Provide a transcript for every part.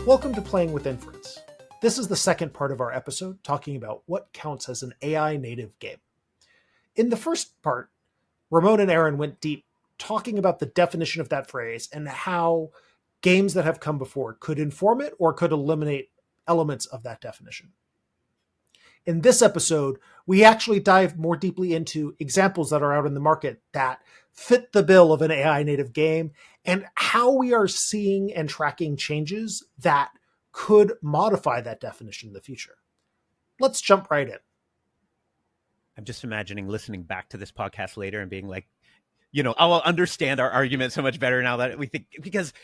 Welcome to Playing with Inference. This is the second part of our episode talking about what counts as an AI native game. In the first part, Ramon and Aaron went deep talking about the definition of that phrase and how games that have come before could inform it or could eliminate elements of that definition. In this episode, we actually dive more deeply into examples that are out in the market that fit the bill of an AI native game and how we are seeing and tracking changes that could modify that definition in the future. Let's jump right in. I'm just imagining listening back to this podcast later and being like, I'll understand our argument so much better now that we think, because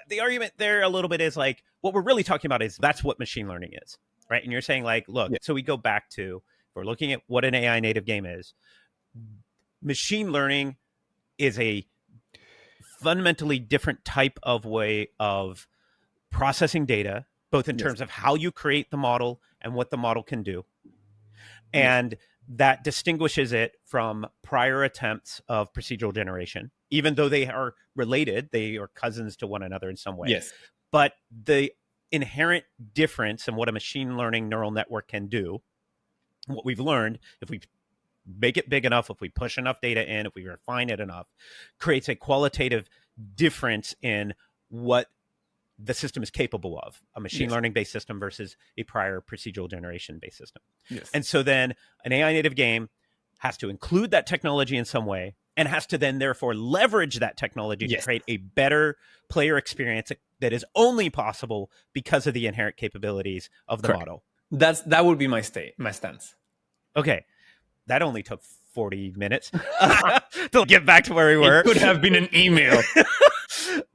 the argument there a little bit is like, what we're really talking about is that's what machine learning is, right? And you're saying like, look, So we go back to, if we're looking at what an AI native game is, machine learning is a fundamentally different type of way of processing data, both in terms of how you create the model and what the model can do. And that distinguishes it from prior attempts of procedural generation, even though they are related, they are cousins to one another in some way. Yes. But the inherent difference in what a machine learning neural network can do, what we've learned, if we make it big enough, if we push enough data in, if we refine it enough, creates a qualitative difference in what the system is capable of, a machine learning based system versus a prior procedural generation based system. Yes. And so then an AI native game has to include that technology in some way and has to then therefore leverage that technology to create a better player experience that is only possible because of the inherent capabilities of the model. That would be my stance. Okay. That only took 40 minutes to get back to where we were. It could have been an email.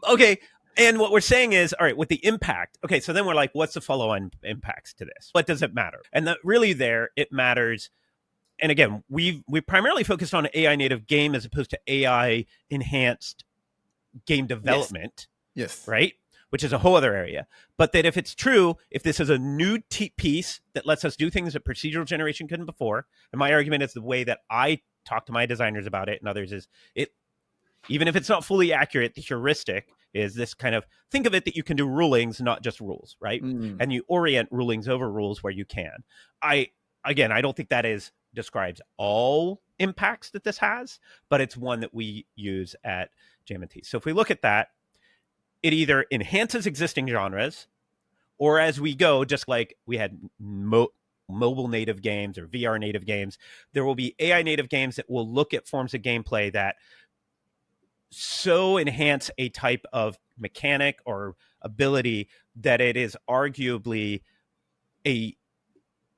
Okay. And what we're saying is, all right, with the impact. Okay. So then we're like, what's the follow-on impacts to this? What does it matter? And really there, it matters. And again, we primarily focused on AI native game as opposed to AI enhanced game development. Yes. Right? Which is a whole other area. But that if it's true, if this is a new piece that lets us do things that procedural generation couldn't before, and my argument is the way that I talk to my designers about it and others is it, even if it's not fully accurate, the heuristic is this kind of, think of it that you can do rulings, not just rules, right? And you orient rulings over rules where you can. I don't think that describes all impacts that this has, but it's one that we use at JM&T. So if we look at that, it either enhances existing genres, or as we go, just like we had mobile native games or VR native games, there will be AI native games that will look at forms of gameplay that so enhance a type of mechanic or ability that it is arguably a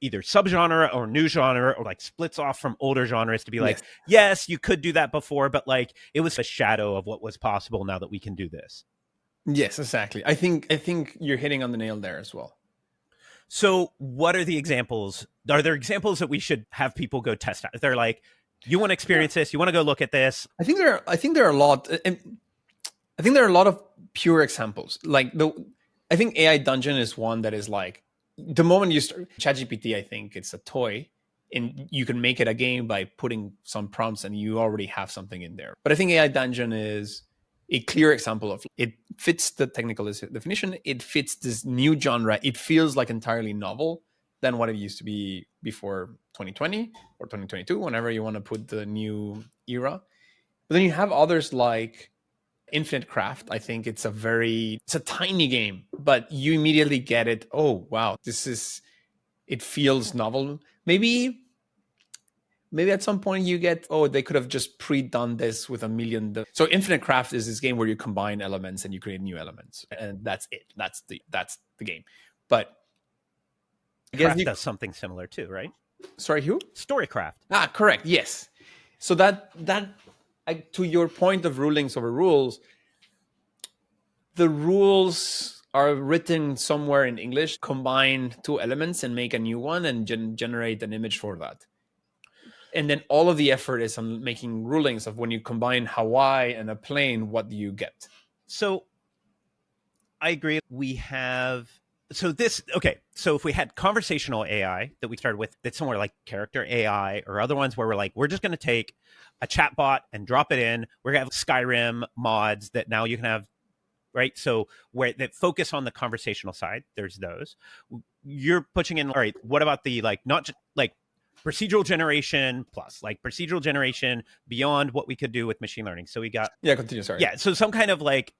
either subgenre or new genre, or like splits off from older genres to be like, yes, you could do that before, but like it was a shadow of what was possible now that we can do this. Yes, exactly. I think you're hitting on the nail there as well. So what are the examples? Are there examples that we should have people go test out? They're like, you want to experience this? You want to go look at this? I think there are a lot. I think there are a lot of pure examples. Like I think AI Dungeon is one that is like, the moment you start ChatGPT, I think it's a toy, and you can make it a game by putting some prompts, and you already have something in there. But I think AI Dungeon is a clear example of it fits the technical definition. It fits this new genre. It feels like entirely novel than what it used to be before 2020 or 2022, whenever you want to put the new era. But then you have others like Infinite Craft. I think it's a tiny game, but you immediately get it. Oh, wow, it feels novel. Maybe at some point you get, they could have just pre-done this with a million. So Infinite Craft is this game where you combine elements and you create new elements, and that's it. That's the game. But I guess Craft does something similar too, right? Sorry, who? Storycraft. Correct. Yes. So that to your point of rulings over rules, the rules are written somewhere in English, combine two elements and make a new one and generate an image for that. And then all of the effort is on making rulings of when you combine Hawaii and a plane, what do you get? So I agree. So if we had conversational AI that we started with, that's somewhere like character AI or other ones where we're like, we're just going to take a chatbot and drop it in. We're going to have Skyrim mods that now you can have right? So where that focus on the conversational side, there's those. You're pushing in, all right, what about the like, not just like procedural generation plus, like procedural generation beyond what we could do with machine learning. So we got, Yeah, continue, sorry. yeah, so some kind of like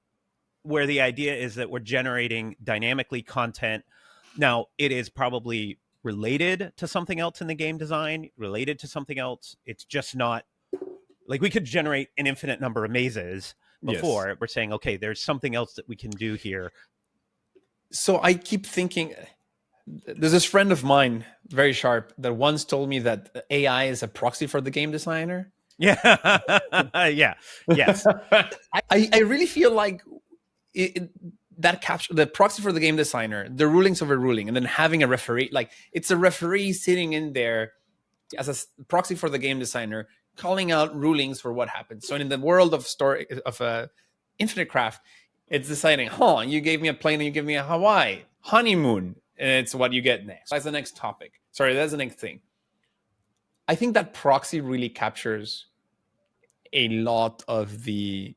where the idea is that we're generating dynamically content. Now, it is probably related to something else in the game design, related to something else. It's just not like we could generate an infinite number of mazes before. Yes. We're saying, okay, there's something else that we can do here. So I keep thinking, there's this friend of mine, very sharp, that once told me that AI is a proxy for the game designer. Yeah. Yeah. Yes. I really feel like that capture the proxy for the game designer, the rulings of a ruling, and then having a referee, like it's a referee sitting in there as a proxy for the game designer, calling out rulings for what happens. So in the world of story of Infinite Craft, it's deciding, you gave me a plane and you give me a Hawaii honeymoon, and it's what you get next. That's the next topic. Sorry, that's the next thing. I think that proxy really captures a lot of the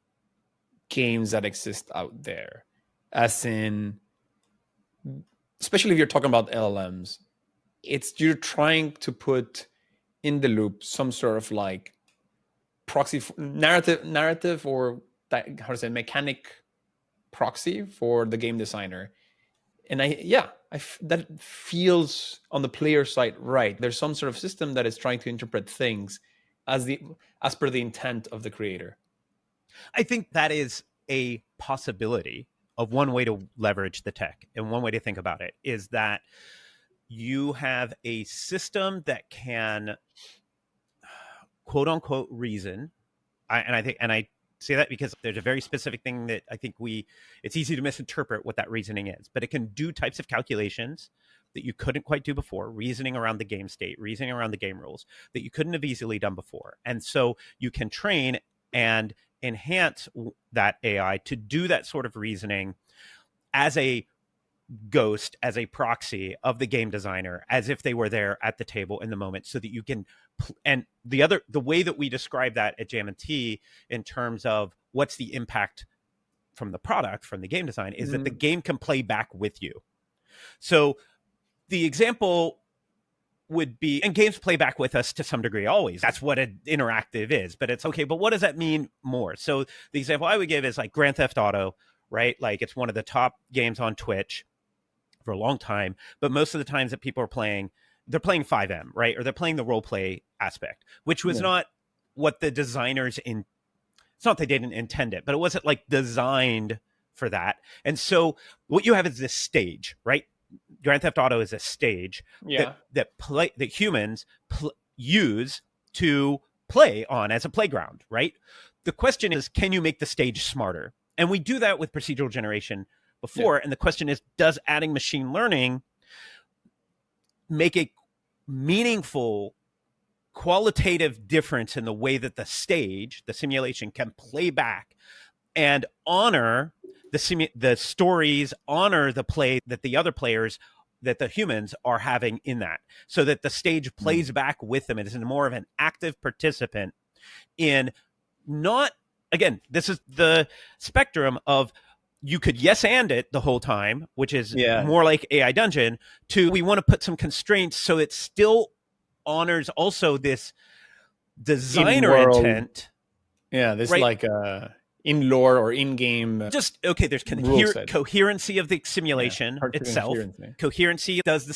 games that exist out there, as in, especially if you're talking about LLMs, you're trying to put in the loop some sort of like proxy narrative or mechanic proxy for the game designer. And that feels on the player side right. There's some sort of system that is trying to interpret things as per the intent of the creator. I think that is a possibility of one way to leverage the tech, and one way to think about it is that you have a system that can quote unquote reason. I say that because there's a very specific thing that I think it's easy to misinterpret what that reasoning is, but it can do types of calculations that you couldn't quite do before, reasoning around the game state, reasoning around the game rules that you couldn't have easily done before. And so you can train and enhance that AI to do that sort of reasoning as a ghost, as a proxy of the game designer, as if they were there at the table in the moment, so that you can. And the way that we describe that at JM&T in terms of what's the impact from the product, from the game design, is that the game can play back with you. So the example would be, and games play back with us to some degree always. That's what an interactive is. But it's okay, but what does that mean more? So the example I would give is like Grand Theft Auto, right? Like it's one of the top games on Twitch for a long time, but most of the times that people are playing, they're playing 5M, right? Or they're playing the role play aspect, which was not what the designers it's not they didn't intend it, but it wasn't like designed for that. And so what you have is this stage, right? Grand Theft Auto is a stage that humans use to play on as a playground, right? The question is, can you make the stage smarter? And we do that with procedural generation before. And the question is, does adding machine learning make a meaningful qualitative difference in the way that the stage, the simulation, can play back and honor the stories, honor the play that the other players, that the humans are having in that, so that the stage plays back with them. It is more of an active participant in not, again, this is the spectrum of, you could yes and it the whole time, which is more like AI Dungeon, to we want to put some constraints so it still honors also this designer intent. Yeah, this right? Like in lore or in game. Just okay. There's coherency of the simulation itself. Coherency. Does the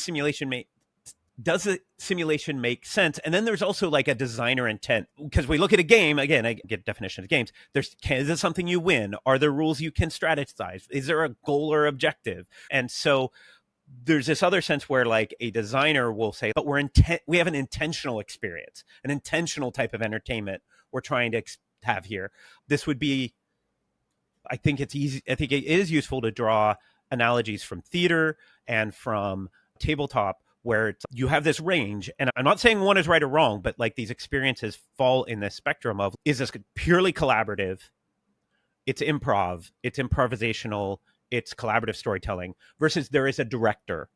simulation make sense? And then there's also like a designer intent, because we look at a game again. I get a definition of games. Is it something you win? Are there rules you can strategize? Is there a goal or objective? And so there's this other sense where like a designer will say, but we have an intentional experience, an intentional type of entertainment we're trying to have here. This would be, I think it's easy. I think it is useful to draw analogies from theater and from tabletop, where you have this range. And I'm not saying one is right or wrong, but like these experiences fall in this spectrum of, is this purely collaborative? It's improv, it's improvisational, it's collaborative storytelling, versus there is a director,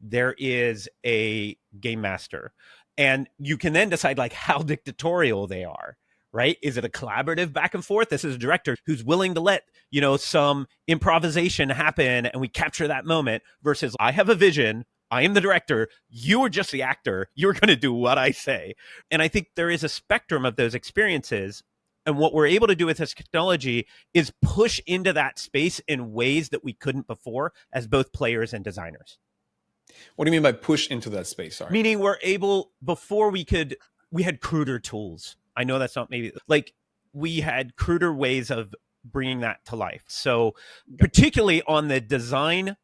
there is a game master. And you can then decide like how dictatorial they are, right? Is it a collaborative back and forth? This is a director who's willing to let, some improvisation happen and we capture that moment versus I have a vision. I am the director. You are just the actor. You're going to do what I say. And I think there is a spectrum of those experiences. And what we're able to do with this technology is push into that space in ways that we couldn't before as both players and designers. What do you mean by push into that space? Sorry. Meaning we're able, before we had cruder tools. I know that's not maybe, like we had cruder ways of bringing that to life. So particularly on the design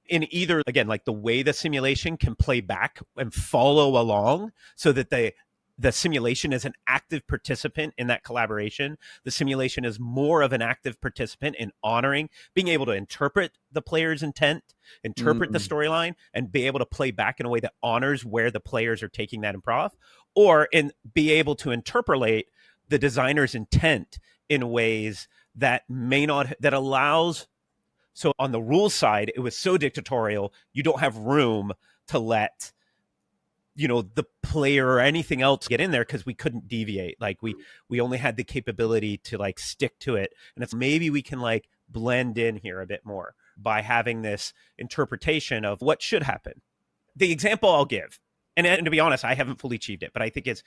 in either, again, like the way the simulation can play back and follow along so that the simulation is an active participant in that collaboration. The simulation is more of an active participant in honoring, being able to interpret the player's intent, interpret the storyline, and be able to play back in a way that honors where the players are taking that improv, or be able to interpolate the designer's intent in ways that that allows. So on the rules side, it was so dictatorial, you don't have room to let the player or anything else get in there because we couldn't deviate. Like we only had the capability to like stick to it. And it's maybe we can like blend in here a bit more by having this interpretation of what should happen. The example I'll give, and to be honest, I haven't fully achieved it, but I think it's,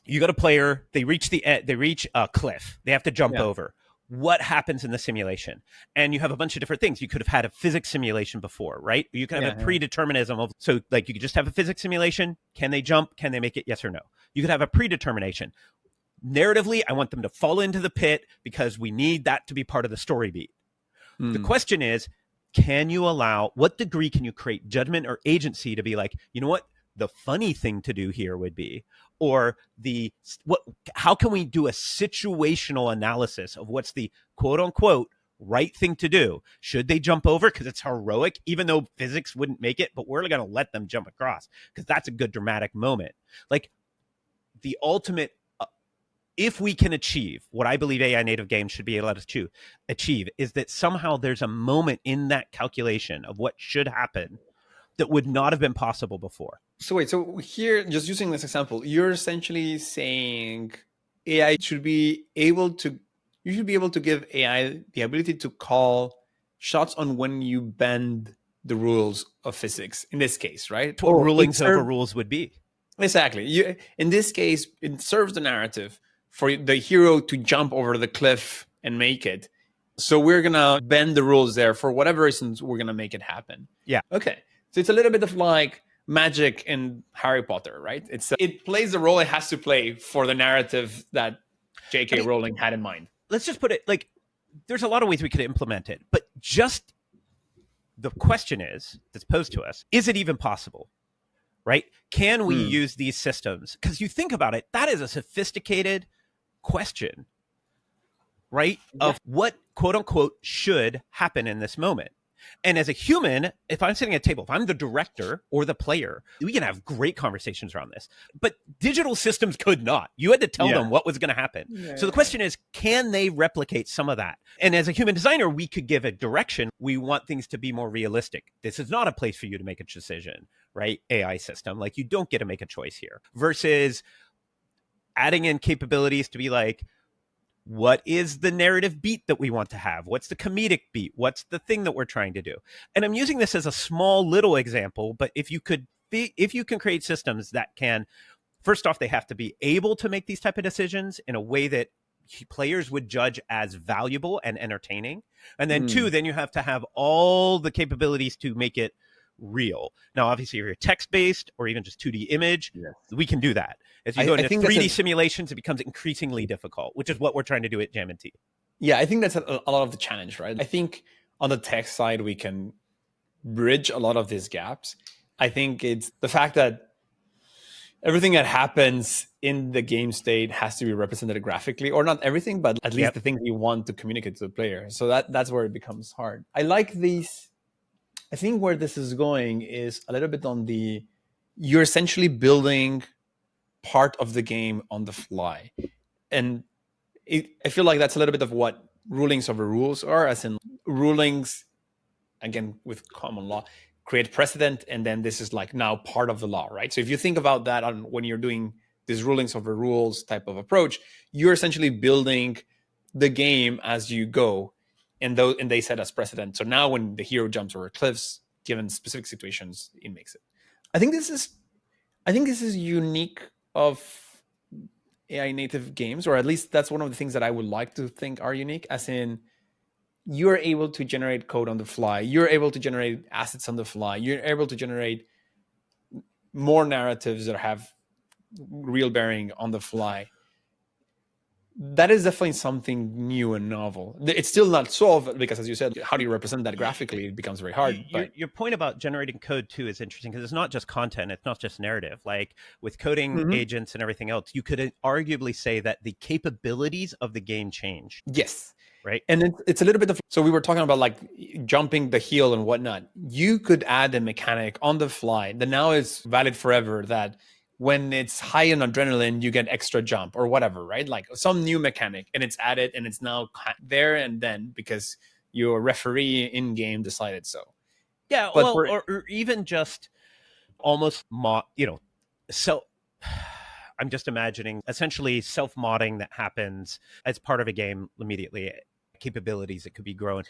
you got a player, they reach a cliff, they have to jump over. What happens in the simulation? And you have a bunch of different things. You could have had a physics simulation before, right? You can have a predeterminism of, so like you could just have a physics simulation. Can they jump? Can they make it? Yes or no? You could have a predetermination. Narratively, I want them to fall into the pit because we need that to be part of the story beat. The question is, what degree can you create judgment or agency to be like, you know what? The funny thing to do here would be, or how can we do a situational analysis of what's the quote unquote right thing to do? Should they jump over because it's heroic, even though physics wouldn't make it, but we're going to let them jump across because that's a good dramatic moment. Like the ultimate, if we can achieve what I believe AI native games should be able to achieve, is that somehow there's a moment in that calculation of what should happen that would not have been possible before. So wait, so here, just using this example, you're essentially saying AI should be able to, you should be able to give AI the ability to call shots on when you bend the rules of physics, in this case, right? What rulings over rules would be. Exactly. In this case, it serves the narrative for the hero to jump over the cliff and make it. So we're going to bend the rules there for whatever reasons, we're going to make it happen. Yeah. Okay. So it's a little bit of like magic in Harry Potter, right? It plays the role it has to play for the narrative that J.K. Rowling had in mind. Let's just put it like, there's a lot of ways we could implement it, but just the question that's posed to us, is it even possible? Right? Can we use these systems? Because you think about it, that is a sophisticated question, right? Yeah. Of what quote unquote should happen in this moment. And as a human, if I'm sitting at a table, if I'm the director or the player, we can have great conversations around this. But digital systems could not. You had to tell them what was going to happen. Yeah. So the question is, can they replicate some of that? And as a human designer, we could give a direction. We want things to be more realistic. This is not a place for you to make a decision, right? AI system. Like you don't get to make a choice here. Versus adding in capabilities to be like, what is the narrative beat that we want to have? What's the comedic beat? What's the thing that we're trying to do? And I'm using this as a small little example, but if you can create systems that can, first off, they have to be able to make these type of decisions in a way that players would judge as valuable and entertaining. And then two, then you have to have all the capabilities to make it real. Now, obviously, if you're text-based or even just 2D image, we can do that. As you go into 3D simulations, it becomes increasingly difficult, which is what we're trying to do at Jam&T. Yeah, I think that's a lot of the challenge, right? I think on the text side, we can bridge a lot of these gaps. I think it's the fact that everything that happens in the game state has to be represented graphically, or not everything, but at least the things you want to communicate to the player. So that's where it becomes hard. I like these. I think where this is going is a little bit on you're essentially building part of the game on the fly. And I feel like that's a little bit of what rulings over rules are, as in rulings, again, with common law, create precedent. And then this is like now part of the law, right? So if you think about that when you're doing this rulings over rules type of approach, you're essentially building the game as you go, and they set as precedent. So now when the hero jumps over cliffs, given specific situations, it makes it. I think this is unique of AI native games, or at least that's one of the things that I would like to think are unique, as in you're able to generate code on the fly, you're able to generate assets on the fly, you're able to generate more narratives that have real bearing on the fly. That is definitely something new and novel. It's still not solved because, as you said, how do you represent that graphically? It becomes very hard. Your point about generating code too is interesting, because it's not just content, it's not just narrative. Like with coding agents and everything else, you could arguably say that the capabilities of the game change. Yes. Right. And it's a little bit of, so we were talking about like jumping the hill and whatnot. You could add a mechanic on the fly that now is valid forever, that when it's high in adrenaline, you get extra jump or whatever, right? Like some new mechanic, and it's added and it's now there and then because your referee in game decided so. Yeah. But or even just almost so I'm just imagining essentially self-modding that happens as part of a game immediately, capabilities that could be grown.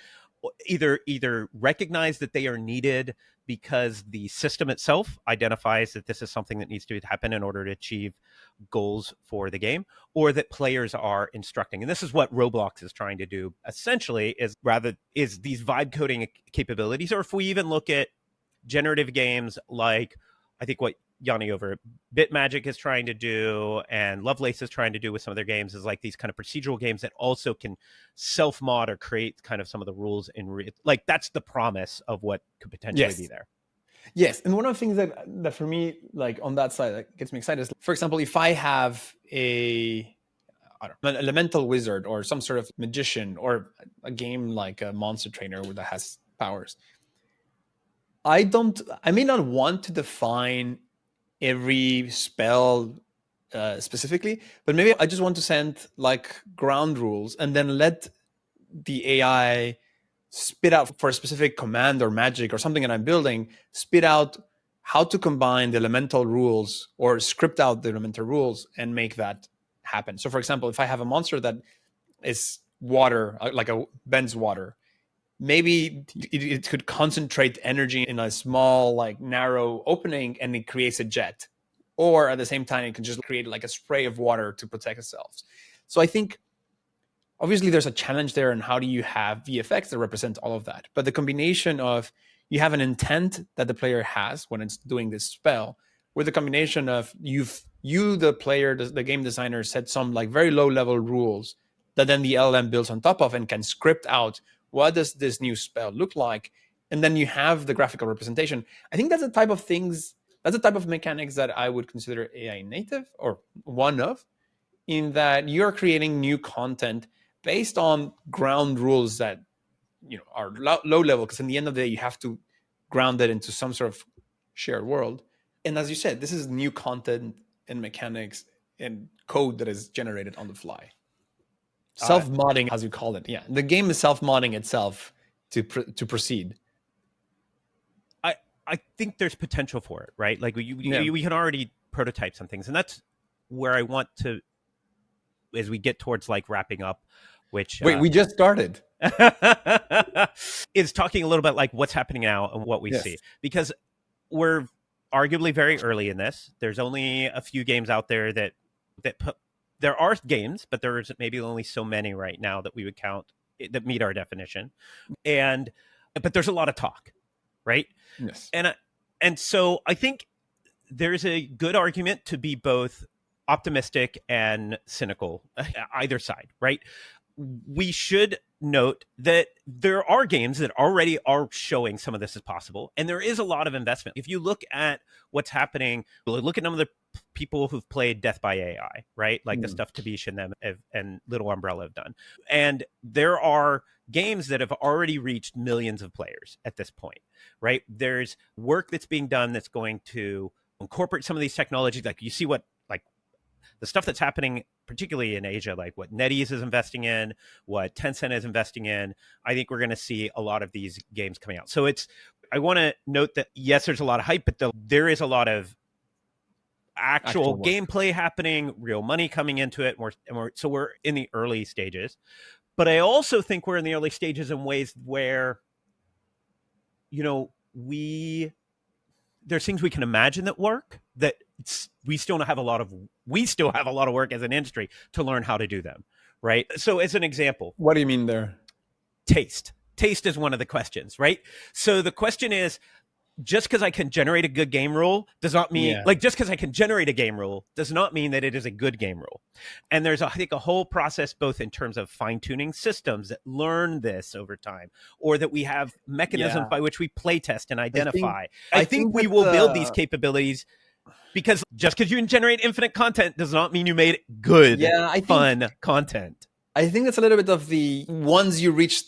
Either recognize that they are needed because the system itself identifies that this is something that needs to happen in order to achieve goals for the game, or that players are instructing. And this is what Roblox is trying to do essentially, is these vibe coding capabilities. Or if we even look at generative games like, I think what Yanni over at Bitmagic is trying to do, and Lovelace is trying to do with some of their games, is like these kind of procedural games that also can self-mod or create kind of some of the rules like that's the promise of what could potentially be there. Yes, and one of the things that for me, like on that side, that gets me excited is, for example, if I have an elemental wizard or some sort of magician, or a game like a monster trainer that has powers, I may not want to define every spell specifically, but maybe I just want to send like ground rules and then let the AI spit out for a specific command or magic or something that I'm building, spit out how to combine the elemental rules or script out the elemental rules and make that happen. So for example, if I have a monster that is water, like a bends water, maybe it could concentrate energy in a small, like narrow opening, and it creates a jet. Or at the same time, it can just create like a spray of water to protect itself. So I think obviously there's a challenge there, and how do you have VFX that represent all of that? But the combination of, you have an intent that the player has when it's doing this spell, with the combination of the player, the game designer, set some like very low level rules that then the LLM builds on top of and can script out, what does this new spell look like? And then you have the graphical representation. I think that's the type of mechanics that I would consider AI native, or one of, in that you're creating new content based on ground rules that are low level, because in the end of the day, you have to ground it into some sort of shared world. And as you said, this is new content and mechanics and code that is generated on the fly. Self-modding, as you call it. Yeah, the game is self-modding itself to proceed. I think there's potential for it, right? Like we can already prototype some things, and that's where I want to, as we get towards like wrapping up, which we just started. Is talking a little bit like what's happening now and what we see, because we're arguably very early in this. There's only a few games out there that there are games, but there's maybe only so many right now that we would count that meet our definition. But there's a lot of talk, right? Yes. And so I think there's a good argument to be both optimistic and cynical, either side, right? We should note that there are games that already are showing some of this is possible, and there is a lot of investment. If you look at what's happening, look at some of the people who've played Death by AI, right? Like the stuff Tabish and them and Little Umbrella have done. And there are games that have already reached millions of players at this point, right? There's work that's being done that's going to incorporate some of these technologies. Like you see what, like the stuff that's happening, particularly in Asia, like what NetEase is investing in, what Tencent is investing in. I think we're going to see a lot of these games coming out. So I want to note that, yes, there's a lot of hype, but there is a lot of, actual work. gameplay happening, real money coming into it. So we're in the early stages. But I also think we're in the early stages in ways where, there's things we can imagine that work that we still have a lot of work as an industry to learn how to do them, right? So as an example, What do you mean there? Taste is one of the questions, right? So the question is, just because I can generate a good game rule does not mean just because I can generate a game rule does not mean that it is a good game rule. And there's, I think, a whole process both in terms of fine-tuning systems that learn this over time, or that we have mechanisms by which we play test and identify. I think we will build these capabilities, because just because you can generate infinite content does not mean you made good, fun content. I think that's a little bit of the once you reach.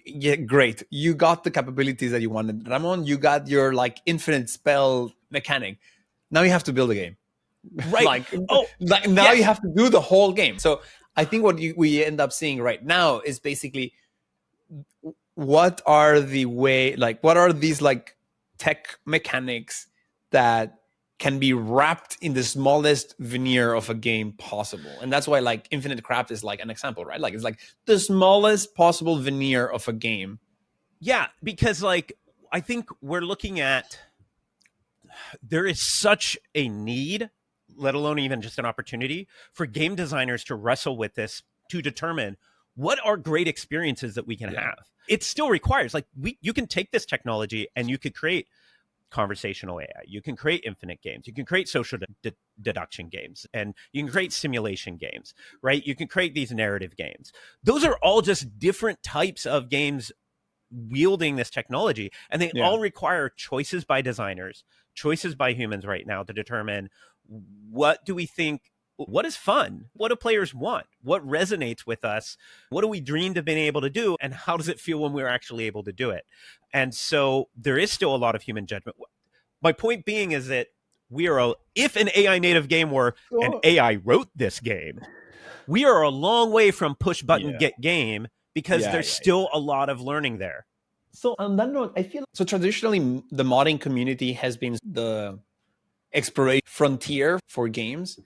Yeah, great. You got the capabilities that you wanted. Ramon, you got your infinite spell mechanic. Now you have to build a game. Right. Now you have to do the whole game. So I think what we end up seeing right now is basically what are these tech mechanics that can be wrapped in the smallest veneer of a game possible. And that's why infinite craft is an example, right? It's the smallest possible veneer of a game. Yeah, because I think we're looking at, there is such a need, let alone even just an opportunity, for game designers to wrestle with this to determine what are great experiences that we can have. It still requires, you can take this technology and you could create conversational AI. You can create infinite games. You can create social deduction games, and you can create simulation games, right? You can create these narrative games. Those are all just different types of games wielding this technology, and they all require choices by designers, choices by humans right now to determine what do we think, what is fun, what do players want, what resonates with us, what do we dreamed of being able to do, and how does it feel when we're actually able to do it. And so there is still a lot of human judgment. My point being is that if an AI native game were an AI wrote this game, we are a long way from push button get game, because there's still a lot of learning there. So on that note, I feel so traditionally the modding community has been the exploration frontier for games.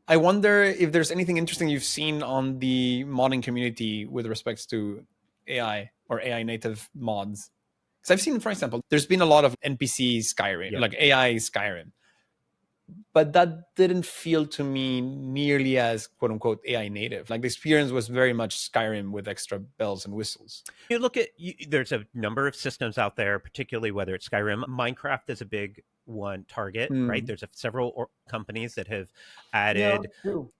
I wonder if there's anything interesting you've seen on the modding community with respects to AI or AI native mods. Because I've seen, for example, there's been a lot of NPC Skyrim, AI Skyrim. But that didn't feel to me nearly as quote unquote AI native. The experience was very much Skyrim with extra bells and whistles. You look at, there's a number of systems out there, particularly whether it's Skyrim. Minecraft is a big one target, right? There's several companies that have added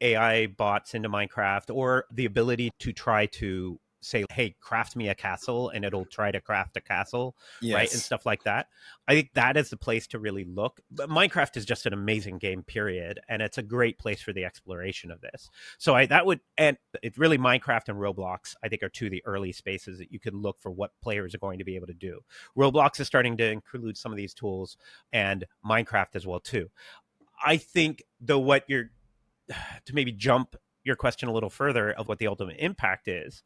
AI bots into Minecraft, or the ability to try to say, hey, craft me a castle, and it'll try to craft a castle, right? And stuff like that. I think that is the place to really look. But Minecraft is just an amazing game, period. And it's a great place for the exploration of this. So and it's really Minecraft and Roblox, I think, are two of the early spaces that you can look for what players are going to be able to do. Roblox is starting to include some of these tools, and Minecraft as well, too. I think, though, to maybe jump your question a little further of what the ultimate impact is,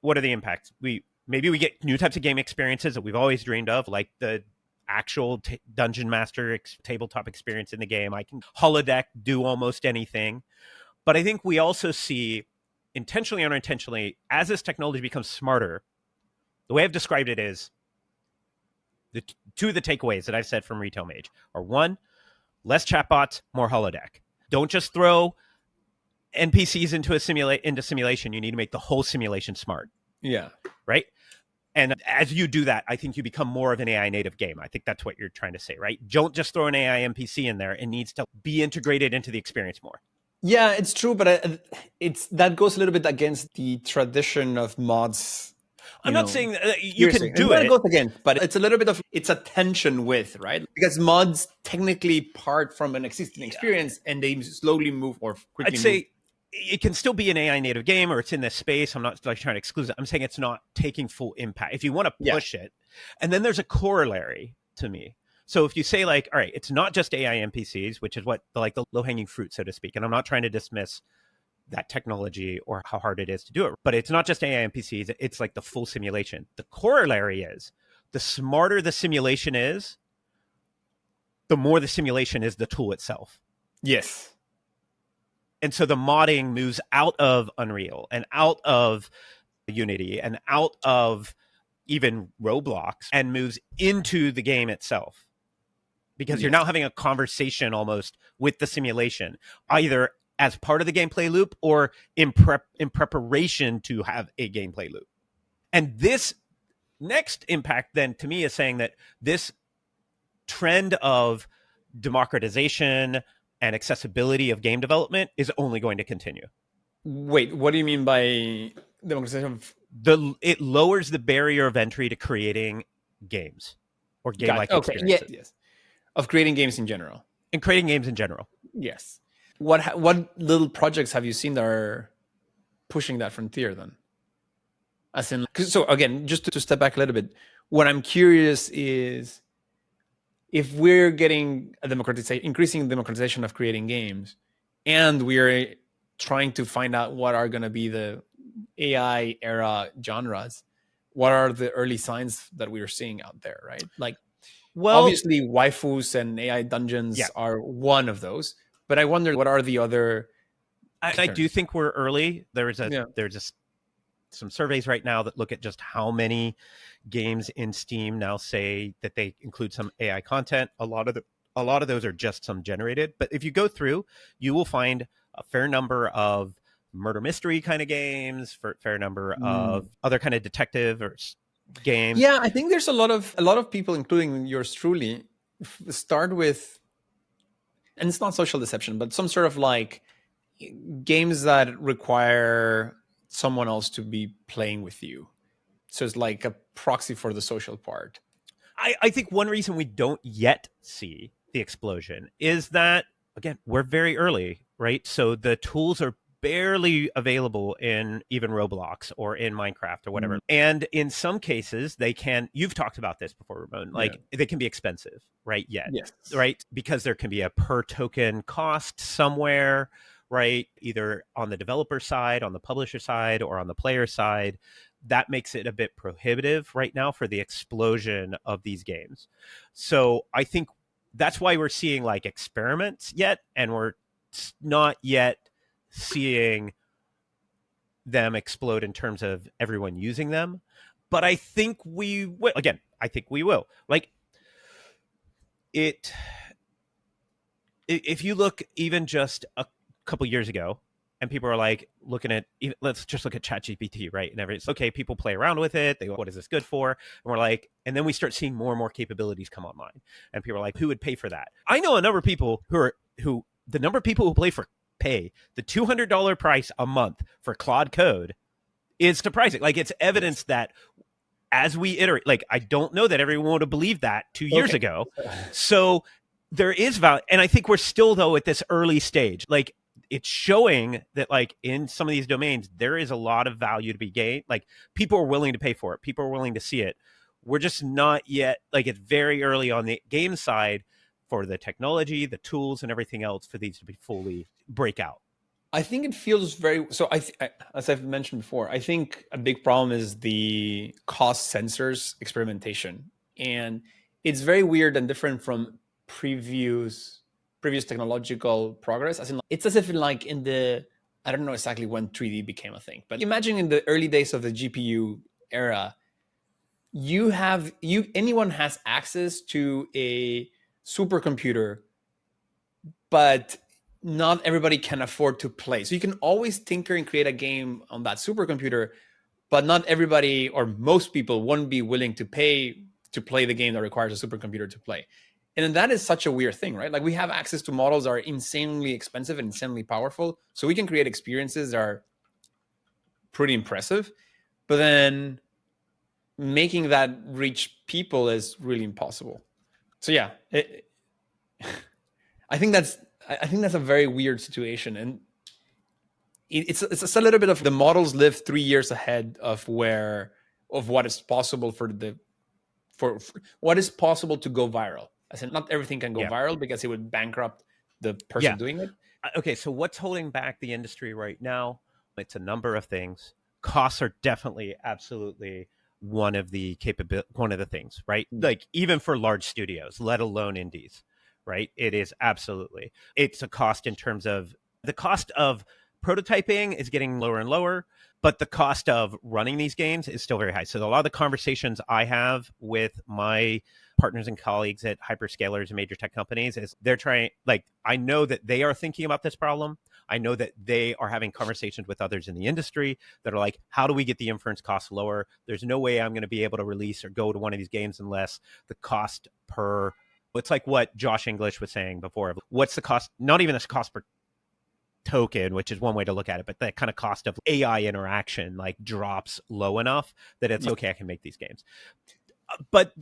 what are the impacts? Maybe we get new types of game experiences that we've always dreamed of, like the actual dungeon master tabletop experience in the game. I can holodeck, do almost anything. But I think we also see, intentionally or unintentionally, as this technology becomes smarter, the way I've described it is, two of the takeaways that I've said from Retail Mage are: one, less chatbots, more holodeck. Don't just throw NPCs into simulation. You need to make the whole simulation smart. Yeah. Right. And as you do that, I think you become more of an AI native game. I think that's what you're trying to say, right? Don't just throw an AI NPC in there. It needs to be integrated into the experience more. Yeah, it's true, but that goes a little bit against the tradition of mods. I'm not saying that you can do it. It goes against, but it's a little bit of it's a tension with, right? Because mods technically part from an existing experience, and they slowly move or quickly. I'd say it can still be an AI native game, or it's in this space. I'm not trying to exclude it. I'm saying it's not taking full impact. If you want to push it, and then there's a corollary to me. So if you say, all right, it's not just AI NPCs, which is what the low-hanging fruit, so to speak. And I'm not trying to dismiss that technology or how hard it is to do it, but it's not just AI NPCs. It's the full simulation. The corollary is, the smarter the simulation is, the more the simulation is the tool itself. Yes. And so the modding moves out of Unreal and out of Unity and out of even Roblox and moves into the game itself. Because you're now having a conversation almost with the simulation, either as part of the gameplay loop or in preparation to have a gameplay loop. And this next impact then to me is saying that this trend of democratization and accessibility of game development is only going to continue. Wait, what do you mean by democratization of... It lowers the barrier of entry to creating games or game-like experiences. Yes. Of creating games in general. And creating games in general. Yes. What little projects have you seen that are pushing that frontier then? As in, so again, just to step back a little bit, what I'm curious is if we're getting increasing democratization of creating games, and we're trying to find out what are going to be the AI era genres, what are the early signs that we are seeing out there, right? Like, well, obviously waifus and AI dungeons are one of those, but I wonder what are the other... I do think we're early. There's just some surveys right now that look at just how many games in Steam now say that they include some AI content. A lot of those are just some generated, but if you go through, you will find a fair number of murder mystery kind of games, fair number of other kind of detective or games. Yeah, I think there's a lot of people, including yours truly, start with, and it's not social deception, but some sort of like games that require someone else to be playing with you. So it's like a proxy for the social part. I think one reason we don't yet see the explosion is that, again, we're very early, right? So the tools are barely available in even Roblox or in Minecraft or whatever. And in some cases, they can, you've talked about this before, Ramon, like they can be expensive, right? Right? Because there can be a per token cost somewhere, right? Either on the developer side, on the publisher side, or on the player side. That makes it a bit prohibitive right now for the explosion of these games. So I think that's why we're seeing like experiments yet, and we're not yet seeing them explode in terms of everyone using them. But I think we will. Again, I think we will. Like if you look even just a couple years ago, and people are like looking at, let's just look at ChatGPT, right? And it's okay, people play around with it. They go, what is this good for? And we're like, and then we start seeing more and more capabilities come online. And people are like, who would pay for that? I know a number of people who the number of people who pay the $200 price a month for Claude Code is surprising. Like, it's evidence that as we iterate, like, I don't know that everyone would have believed that 2 years ago. So there is value. And I think we're still, though, at this early stage. Like, it's showing that, like, in some of these domains, there is a lot of value to be gained. Like, people are willing to pay for it. People are willing to see it. We're just not yet, like, it's very early on the game side for the technology, the tools, and everything else for these to be fully break out. I think it feels very, so as I've mentioned before, I think a big problem is the cost sensors experimentation. And it's very weird and different from previous technological progress. As in, it's as if like in the, I don't know exactly when 3D became a thing, but imagine in the early days of the GPU era, anyone has access to a supercomputer, but not everybody can afford to play. So you can always tinker and create a game on that supercomputer, but not everybody or most people won't be willing to pay to play the game that requires a supercomputer to play. And that is such a weird thing, right? Like, we have access to models that are insanely expensive and insanely powerful. So we can create experiences that are pretty impressive, but then making that reach people is really impossible. So yeah, I think that's a very weird situation. And it's a little bit of the models live 3 years ahead of what is possible for what is possible to go viral. I said not everything can go viral because it would bankrupt the person doing it. Okay, so what's holding back the industry right now? It's a number of things. Costs are definitely, absolutely one of the things, right? Like, even for large studios, let alone indies, right? It is absolutely. It's a cost in terms of the cost of prototyping is getting lower and lower, but the cost of running these games is still very high. So a lot of the conversations I have with my partners and colleagues at hyperscalers and major tech companies is they're trying, like, I know that they are thinking about this problem. I know that they are having conversations with others in the industry that are like, how do we get the inference costs lower? There's no way I'm going to be able to release or go to one of these games unless the cost per, it's like what Josh English was saying before. What's the cost? Not even the cost per token, which is one way to look at it, but that kind of cost of AI interaction like drops low enough that it's okay, I can make these games. But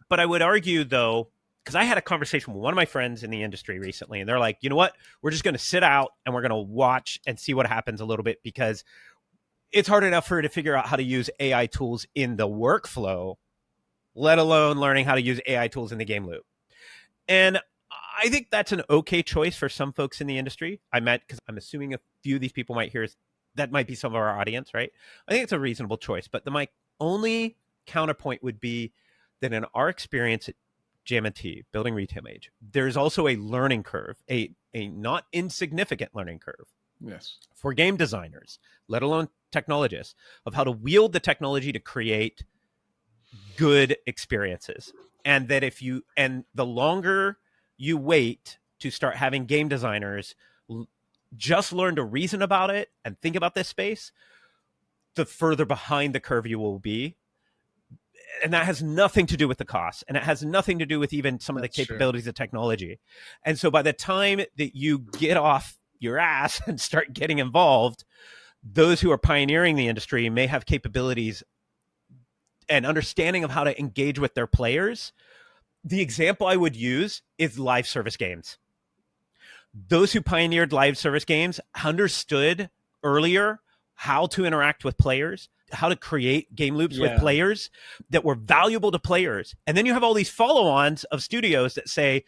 I would argue though, because I had a conversation with one of my friends in the industry recently, and they're like, you know what, we're just going to sit out and we're going to watch and see what happens a little bit, because it's hard enough for her to figure out how to use AI tools in the workflow, let alone learning how to use AI tools in the game loop. And I think that's an okay choice for some folks in the industry. Because I'm assuming a few of these people might hear, that might be some of our audience, right? I think it's a reasonable choice. But my only counterpoint would be that in our experience at JMT, building Retail Mage, there's also a learning curve, a not insignificant learning curve. Yes. For game designers, let alone technologists, of how to wield the technology to create good experiences. And that the longer you wait to start having game designers just learn to reason about it and think about this space, the further behind the curve you will be. And that has nothing to do with the cost, and it has nothing to do with even some of the capabilities of technology. And so by the time that you get off your ass and start getting involved, those who are pioneering the industry may have capabilities and understanding of how to engage with their players. The example I would use is live service games. Those who pioneered live service games understood earlier how to interact with players, how to create game loops with players that were valuable to players. And then you have all these follow-ons of studios that say,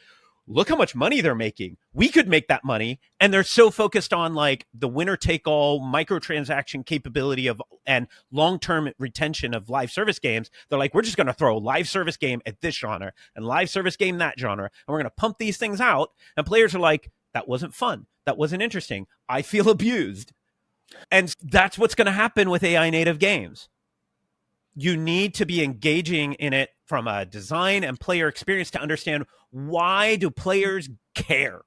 look how much money they're making. We could make that money. And they're so focused on like the winner take all microtransaction capability of and long-term retention of live service games. They're like, we're just going to throw a live service game at this genre and live service game that genre. And we're going to pump these things out. And players are like, that wasn't fun. That wasn't interesting. I feel abused. And that's what's going to happen with AI native games. You need to be engaging in it from a design and player experience to understand, why do players care?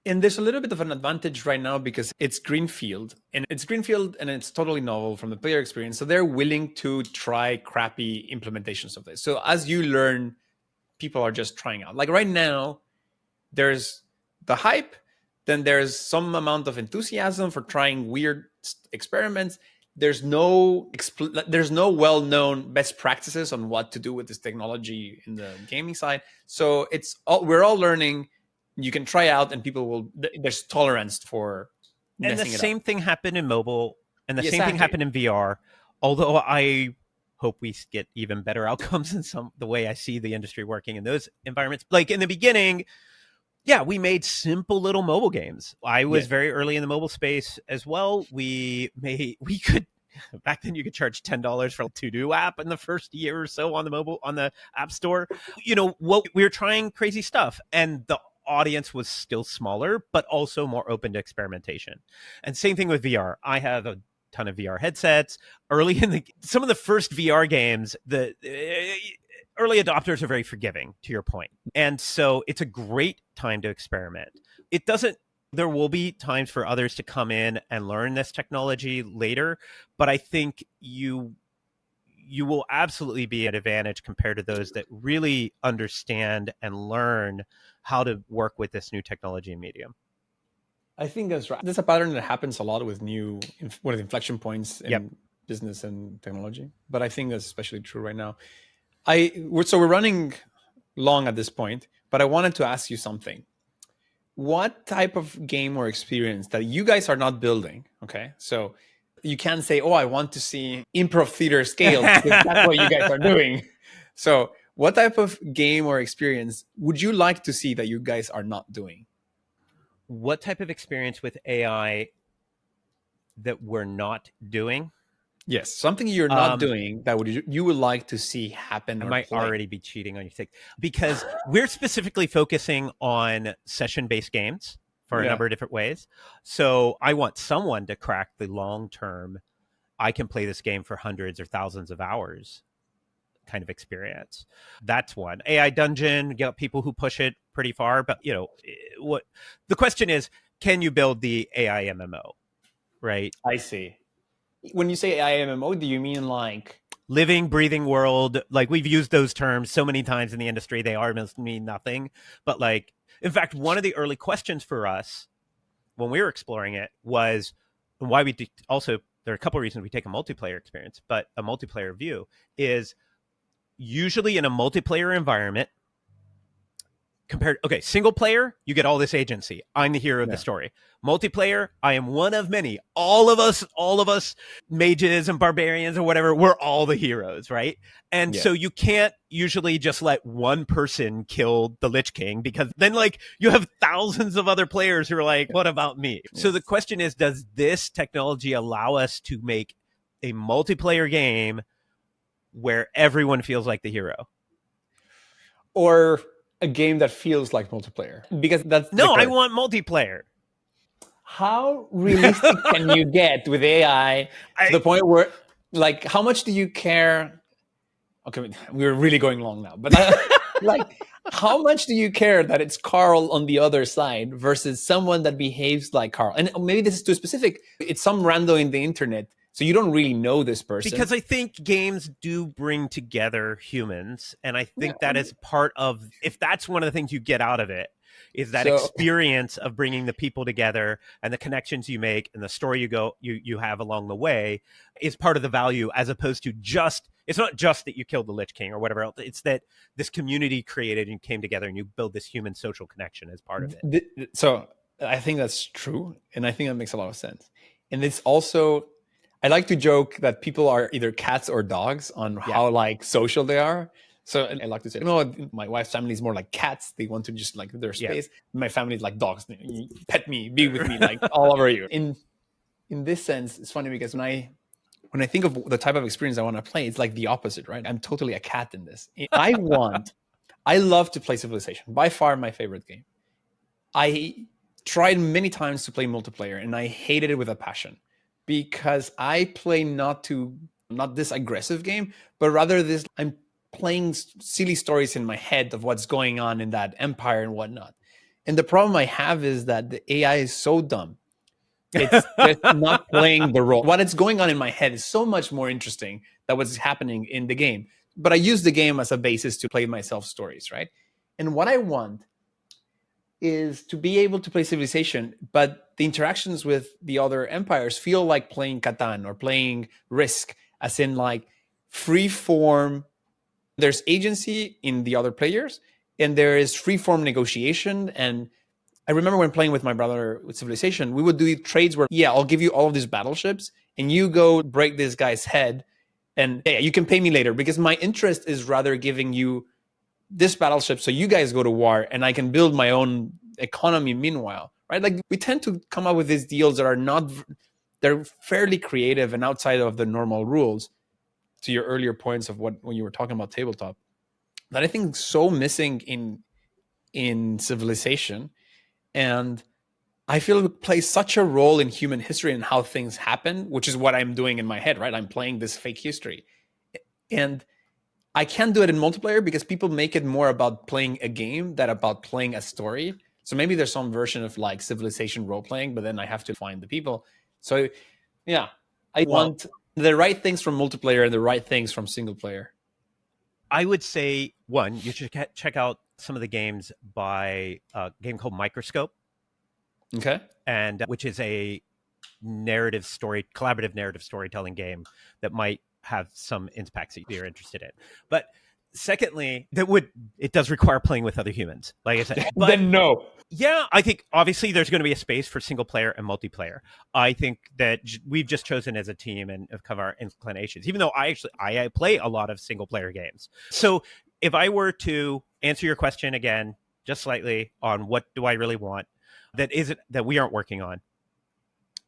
And there's a little bit of an advantage right now because it's greenfield, and it's totally novel from the player experience. So they're willing to try crappy implementations of this. So as you learn, people are just trying out. Like right now, there's the hype, then there's some amount of enthusiasm for trying weird experiments. There's no well-known best practices on what to do with this technology in the gaming side. So we're all learning. You can try out, and there's tolerance for messing it up. And the same thing happened in mobile, and the same thing happened in VR. Although I hope we get even better outcomes in the way I see the industry working in those environments. Like in the beginning, we made simple little mobile games. I was very early in the mobile space as well. We could, back then you could charge $10 for a to-do app in the first year or so on the app store. We were trying crazy stuff, and the audience was still smaller, but also more open to experimentation. And same thing with VR. I have a ton of VR headsets. Some of the first VR games, the early adopters are very forgiving, to your point. And so it's a great time to experiment. There will be times for others to come in and learn this technology later, but I think you will absolutely be at advantage compared to those that really understand and learn how to work with this new technology and medium. I think that's right. There's a pattern that happens a lot with inflection points in business and technology, but I think that's especially true right now. So we're running long at this point, but I wanted to ask you something. What type of game or experience that you guys are not building? Okay, so you can't say, "Oh, I want to see improv theater scale," because that's what you guys are doing. So, what type of game or experience would you like to see that you guys are not doing? What type of experience with AI that we're not doing? Yes, something you're not doing that you would like to see happen. I or might play. already be cheating on your thing, because we're specifically focusing on session-based games for a number of different ways. So I want someone to crack the long-term, I can play this game for hundreds or thousands of hours kind of experience. That's one. AI Dungeon, you got people who push it pretty far, but what the question is, can you build the AI MMO, right? I see. When you say AI MMO, do you mean like living, breathing world? Like, we've used those terms so many times in the industry, they almost mean nothing. But like, in fact, one of the early questions for us when we were exploring it was why we also, there are a couple of reasons we take a multiplayer experience, but a multiplayer view is usually in a multiplayer environment, single player, you get all this agency. I'm the hero of the story. Multiplayer, I am one of many. All of us, mages and barbarians or whatever, we're all the heroes, right? And so you can't usually just let one person kill the Lich King, because then like you have thousands of other players who are like, what about me? So the question is, does this technology allow us to make a multiplayer game where everyone feels like the hero? Or a game that feels like multiplayer? Because that's I want multiplayer. How realistic can you get with AI to the point where, like, how much do you care? Okay, we're really going long now, but like, how much do you care that it's Carl on the other side versus someone that behaves like Carl? And maybe this is too specific. It's some rando in the internet, so you don't really know this person. Because I think games do bring together humans, and I think that is part of, if that's one of the things you get out of it, is that experience of bringing the people together and the connections you make and the story you have along the way is part of the value, as opposed to just, it's not just that you killed the Lich King or whatever else. It's that this community created and came together and you build this human social connection as part of it. So I think that's true. And I think that makes a lot of sense. And it's also, I like to joke that people are either cats or dogs on how like social they are. So I like to say, my wife's family is more like cats. They want to just like their space. My family is like dogs. Pet me, be with me, like all over you. In this sense, it's funny because when I think of the type of experience I want to play, it's like the opposite, right? I'm totally a cat in this. I love to play Civilization. By far my favorite game. I tried many times to play multiplayer and I hated it with a passion, because I play not this aggressive game, but rather this, I'm playing silly stories in my head of what's going on in that empire and whatnot. And the problem I have is that the AI is so dumb. It's not playing the role. What is going on in my head is so much more interesting than what's happening in the game. But I use the game as a basis to play myself stories, right? And what I want is to be able to play Civilization, but the interactions with the other empires feel like playing Catan or playing Risk, as in like free form. There's agency in the other players, and there is free form negotiation. And I remember when playing with my brother with Civilization, we would do trades where, I'll give you all of these battleships and you go break this guy's head, and you can pay me later, because my interest is rather giving you this battleship so you guys go to war and I can build my own economy meanwhile, right? Like, we tend to come up with these deals that are not, they're fairly creative and outside of the normal rules, to your earlier points of when you were talking about tabletop, that I think is so missing in Civilization. And I feel it plays such a role in human history and how things happen, which is what I'm doing in my head, right? I'm playing this fake history. And I can't do it in multiplayer because people make it more about playing a game than about playing a story. So maybe there's some version of like Civilization role-playing, but then I have to find the people. So I want the right things from multiplayer and the right things from single player. I would say, one, you should check out some of the games by a game called Microscope. Okay. And which is a collaborative narrative storytelling game that might have some impacts that you're interested in. But secondly, it does require playing with other humans, like I said. But then no. Yeah, I think obviously there's going to be a space for single player and multiplayer. I think that we've just chosen as a team and have come our inclinations, even though I play a lot of single player games. So if I were to answer your question again, just slightly on what do I really want that we aren't working on,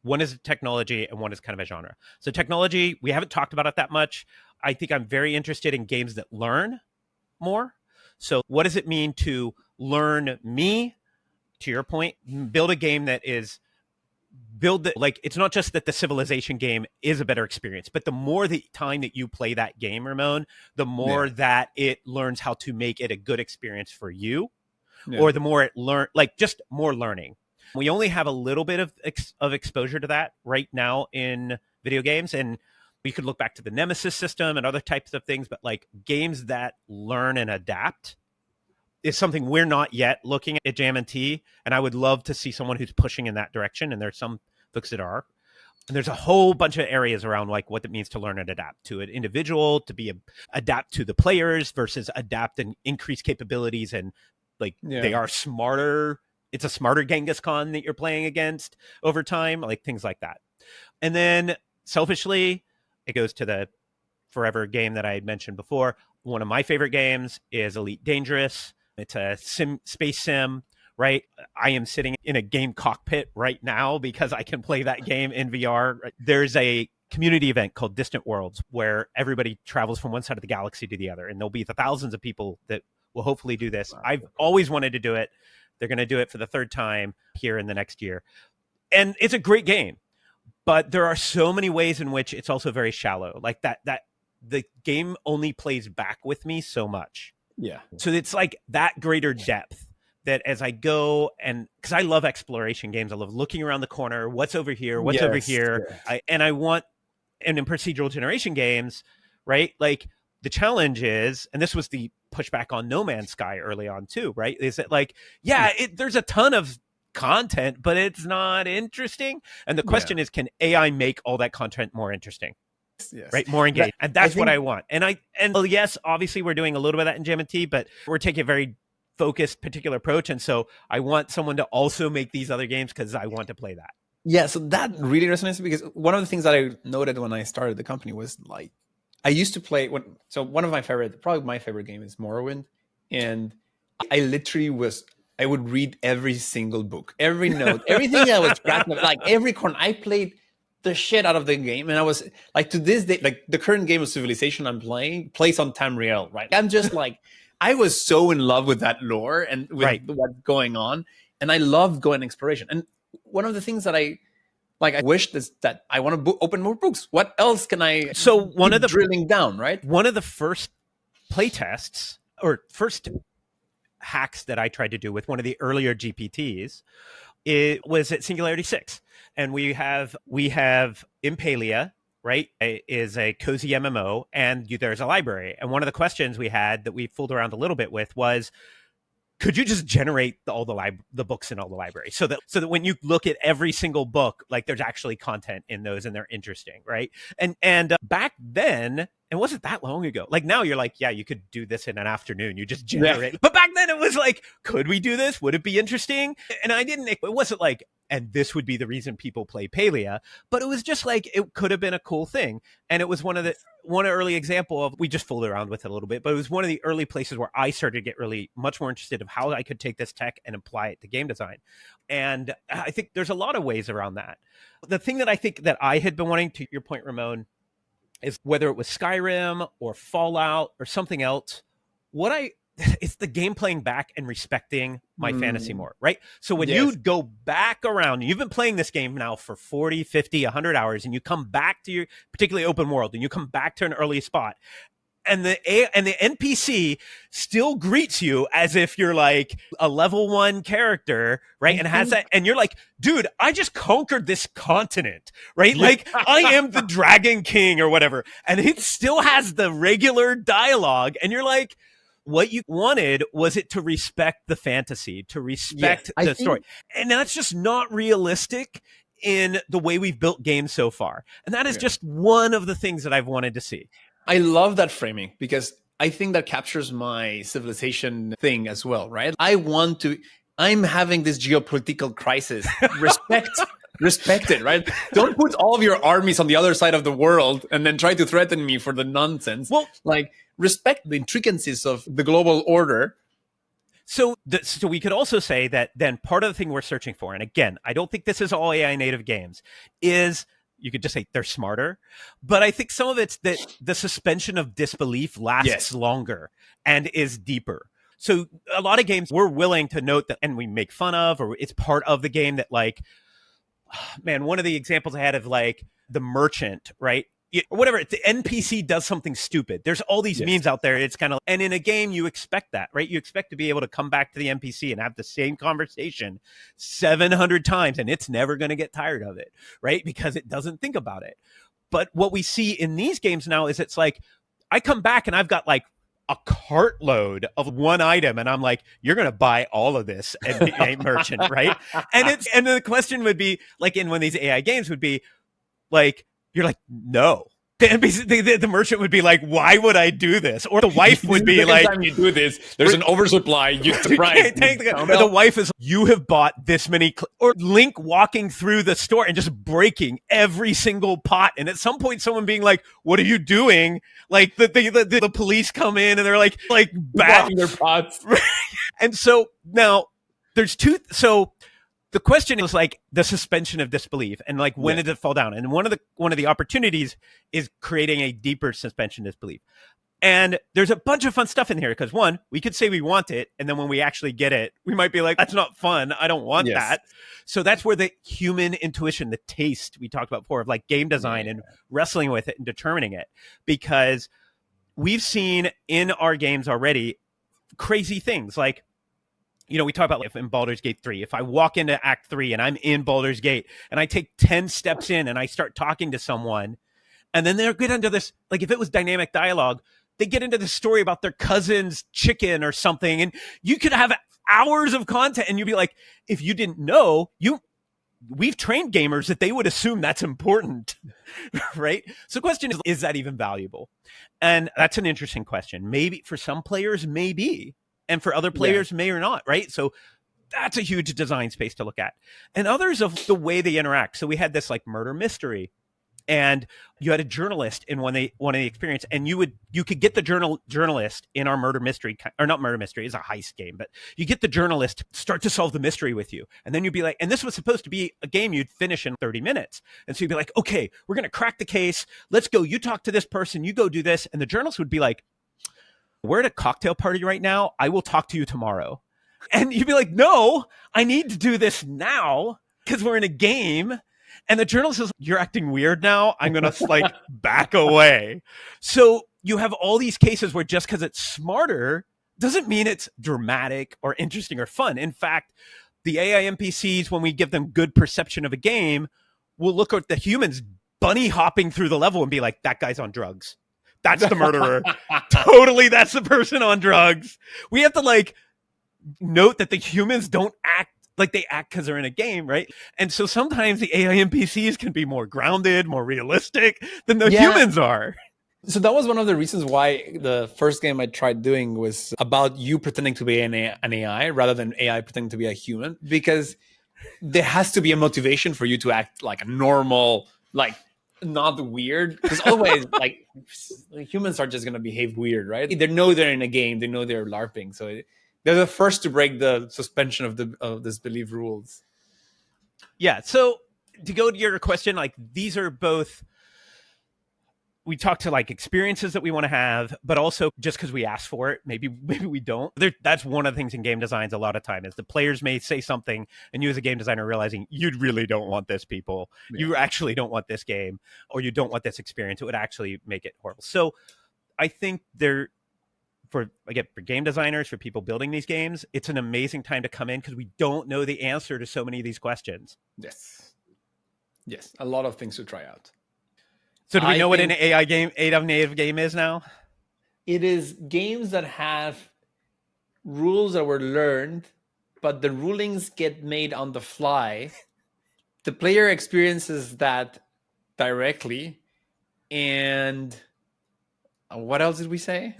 One is technology and one is kind of a genre. So technology, we haven't talked about it that much. I think I'm very interested in games that learn more. So what does it mean to learn me? To your point, build a game that is like, it's not just that the Civilization game is a better experience, but the more the time that you play that game, Ramon, the more that it learns how to make it a good experience for you, or the more it like just more learning. We only have a little bit of exposure to that right now in video games, and we could look back to the Nemesis system and other types of things, but like games that learn and adapt is something we're not yet looking at Jam&T, and I would love to see someone who's pushing in that direction, and there's some folks that are. And there's a whole bunch of areas around like what it means to learn and adapt to an individual, to be adapt to the players versus adapt and increase capabilities, and like they are smarter. It's a smarter Genghis Khan that you're playing against over time, like things like that. And then selfishly, it goes to the forever game that I had mentioned before. One of my favorite games is Elite Dangerous. It's a space sim, right? I am sitting in a game cockpit right now because I can play that game in VR. There's a community event called Distant Worlds where everybody travels from one side of the galaxy to the other. And there'll be the thousands of people that will hopefully do this. I've always wanted to do it. They're going to do it for the third time here in the next year. And it's a great game, but there are so many ways in which it's also very shallow. Like that the game only plays back with me so much. Yeah. So it's like that greater depth that as I go, and because I love exploration games, I love looking around the corner, what's over here, what's over here. And in procedural generation games, right? Like the challenge is, and this was the pushback on No Man's Sky early on too, right? Is that like, there's a ton of content, but it's not interesting. And the question is, can AI make all that content more interesting? Right, more engaged, and that's what I want. And yes, obviously we're doing a little bit of that in Jam&T, but we're taking a very focused, particular approach. And so I want someone to also make these other games because I want to play that. Yeah, so that really resonates because one of the things that I noted when I started the company was like, I used to play one of my probably my favorite game is Morrowind, and I would read every single book, every note, everything that was cracking, like every corner. I played the shit out of the game, and I was like, to this day, like the current game of Civilization I'm playing plays on Tamriel, right? I'm just like, I was so in love with that lore and with what's going on, and I love going exploration. And one of the things that I wish is that I want to open more books. What else can I? So one of the drilling down, right? One of the first playtests or first hacks that I tried to do with one of the earlier GPTs, it was at Singularity 6. And we have Impalia, right? It is a cozy MMO, and there's a library. And one of the questions we had that we fooled around a little bit with was, could you just generate all the books in all the libraries so that when you look at every single book, like there's actually content in those and they're interesting, right? And back then, it wasn't that long ago. Like now you're like, yeah, you could do this in an afternoon. You just generate. But back then it was like, could we do this? Would it be interesting? And it wasn't like, and this would be the reason people play Palia, but it was just like, it could have been a cool thing. And it was one early example of, we just fooled around with it a little bit, but it was one of the early places where I started to get really much more interested of how I could take this tech and apply it to game design. And I think there's a lot of ways around that. The thing that I think that I had been wanting, to your point, Ramon, is whether it was Skyrim or Fallout or something else, it's the game playing back and respecting my fantasy more, right? So when you go back around, you've been playing this game now for 40, 50, 100 hours, and you come back to your particularly open world, and you come back to an early spot, and the NPC still greets you as if you're like a level 1 character, right? And has that, and you're like, dude, I just conquered this continent, right? Like I am the Dragon King or whatever. And it still has the regular dialogue. And you're like, what you wanted was it to respect the fantasy, to respect the story. And that's just not realistic in the way we've built games so far. And that is just one of the things that I've wanted to see. I love that framing because I think that captures my Civilization thing as well, right? I'm having this geopolitical crisis. Respect it, right? Don't put all of your armies on the other side of the world and then try to threaten me for the nonsense. Well, like respect the intricacies of the global order. So we could also say that then part of the thing we're searching for, and again, I don't think this is all AI native games, is you could just say they're smarter, but I think some of it's that the suspension of disbelief lasts longer and is deeper. So a lot of games we're willing to note that, and we make fun of, or it's part of the game that, like, man, one of the examples I had of like the merchant, right? Or whatever, the NPC does something stupid. There's all these memes out there. It's kind of, and in a game, you expect that, right? You expect to be able to come back to the NPC and have the same conversation 700 times, and it's never going to get tired of it, right? Because it doesn't think about it. But what we see in these games now is it's like, I come back and I've got like a cartload of one item, and I'm like, you're going to buy all of this NPC merchant, right? And the question would be, like, in one of these AI games would be like, you're like, no. The NPC, the merchant would be like, why would I do this? Or the wife would be like, time you do this, there's an oversupply. You can't take the wife is, you have bought this many, or Link walking through the store and just breaking every single pot. And at some point, someone being like, what are you doing? Like the police come in and they're like backing their pots. And so now there's two. So the question is like the suspension of disbelief, and like when did it fall down? And one of the opportunities is creating a deeper suspension of disbelief. And there's a bunch of fun stuff in here because, one, we could say we want it, and then when we actually get it, we might be like, that's not fun. I don't want that. So that's where the human intuition, the taste we talked about before of like game design and wrestling with it and determining it, because we've seen in our games already crazy things like, you know, we talk about if in Baldur's Gate 3, if I walk into Act 3 and I'm in Baldur's Gate and I take 10 steps in and I start talking to someone, and then they'll get into this, like if it was dynamic dialogue, they get into this story about their cousin's chicken or something, and you could have hours of content, and you'd be like, if you didn't know, we've trained gamers that they would assume that's important, right? So the question is that even valuable? And that's an interesting question. Maybe for some players, maybe. And for other players, may or not, right? So that's a huge design space to look at. And others of the way they interact. So we had this like murder mystery, and you had a journalist in one of the experience, and you could get the journalist in our murder mystery, or not murder mystery, it's a heist game, but you get the journalist start to solve the mystery with you. And then you'd be like, and this was supposed to be a game you'd finish in 30 minutes. And so you'd be like, okay, we're going to crack the case. Let's go. You talk to this person, you go do this. And the journalist would be like, we're at a cocktail party right now. I will talk to you tomorrow. And you'd be like, no, I need to do this now because we're in a game. And the journalist says, you're acting weird now. I'm going to like back away. So you have all these cases where just because it's smarter doesn't mean it's dramatic or interesting or fun. In fact, the AI NPCs, when we give them good perception of a game, will look at the humans bunny hopping through the level and be like, that guy's on drugs. That's the murderer. Totally, that's the person on drugs. We have to like note that the humans don't act like they act because they're in a game, right? And so sometimes the AI NPCs can be more grounded, more realistic than the humans are. So that was one of the reasons why the first game I tried doing was about you pretending to be an AI rather than AI pretending to be a human, because there has to be a motivation for you to act like a normal, like not weird, because otherwise like humans are just going to behave weird, right? They know they're in a game, they know they're LARPing, so they're the first to break the suspension of disbelief rules. Yeah, so to go to your question, like these are both, we talk to like experiences that we want to have, but also just because we ask for it, maybe we don't. That's one of the things in game designs a lot of time is the players may say something and you as a game designer realizing you really don't want this, people. Yeah. You actually don't want this game, or you don't want this experience. It would actually make it horrible. So I think for game designers, for people building these games, it's an amazing time to come in because we don't know the answer to so many of these questions. Yes. A lot of things to try out. So do we know what an AI native game is now? It is games that have rules that were learned, but the rulings get made on the fly. The player experiences that directly. And what else did we say?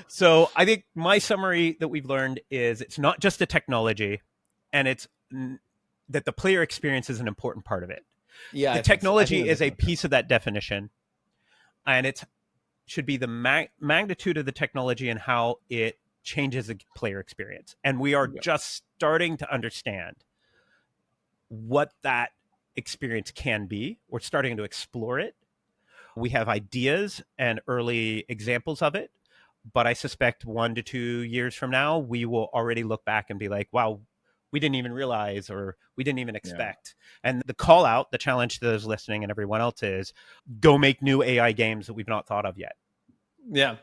So I think my summary that we've learned is it's not just a technology, and it's that the player experience is an important part of it. Yeah, the technology is a piece of that definition, and it should be the magnitude of the technology and how it changes the player experience. And we are just starting to understand what that experience can be. We're starting to explore it. We have ideas and early examples of it, but I suspect 1 to 2 years from now, we will already look back and be like, wow, we didn't even realize, or we didn't even expect. And the call out, the challenge to those listening and everyone else is go make new AI games that we've not thought of yet. Yeah,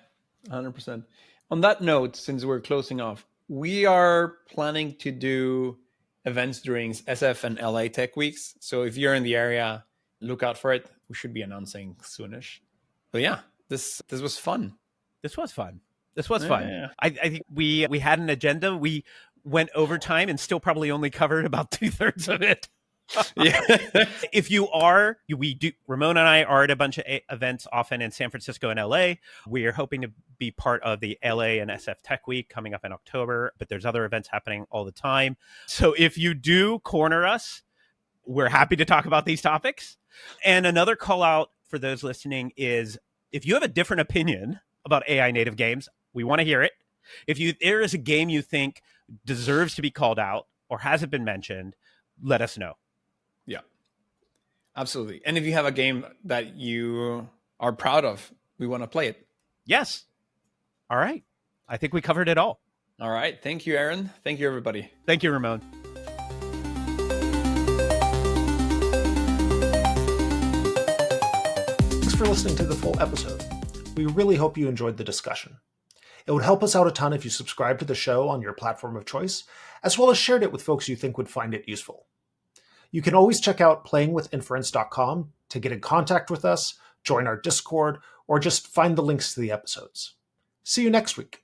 100%. On that note, since we're closing off, we are planning to do events during SF and LA Tech Weeks. So if you're in the area, look out for it. We should be announcing soonish. But yeah, this was fun. This was fun. Yeah. I think we had an agenda. We went over time and still probably only covered about 2/3 of it. Yeah. If you are, Ramon and I are at a bunch of events often in San Francisco and LA. We are hoping to be part of the LA and SF Tech Week coming up in October, but there's other events happening all the time. So if you do corner us, we're happy to talk about these topics. And another call out for those listening is if you have a different opinion about AI native games, we want to hear it. If there is a game you think deserves to be called out or hasn't been mentioned, let us know. Yeah, absolutely. And if you have a game that you are proud of, we want to play it. Yes. All right. I think we covered it all. All right. Thank you, Aaron. Thank you, everybody. Thank you, Ramon. Thanks for listening to the full episode. We really hope you enjoyed the discussion. It would help us out a ton if you subscribe to the show on your platform of choice, as well as shared it with folks you think would find it useful. You can always check out playingwithinference.com to get in contact with us, join our Discord, or just find the links to the episodes. See you next week.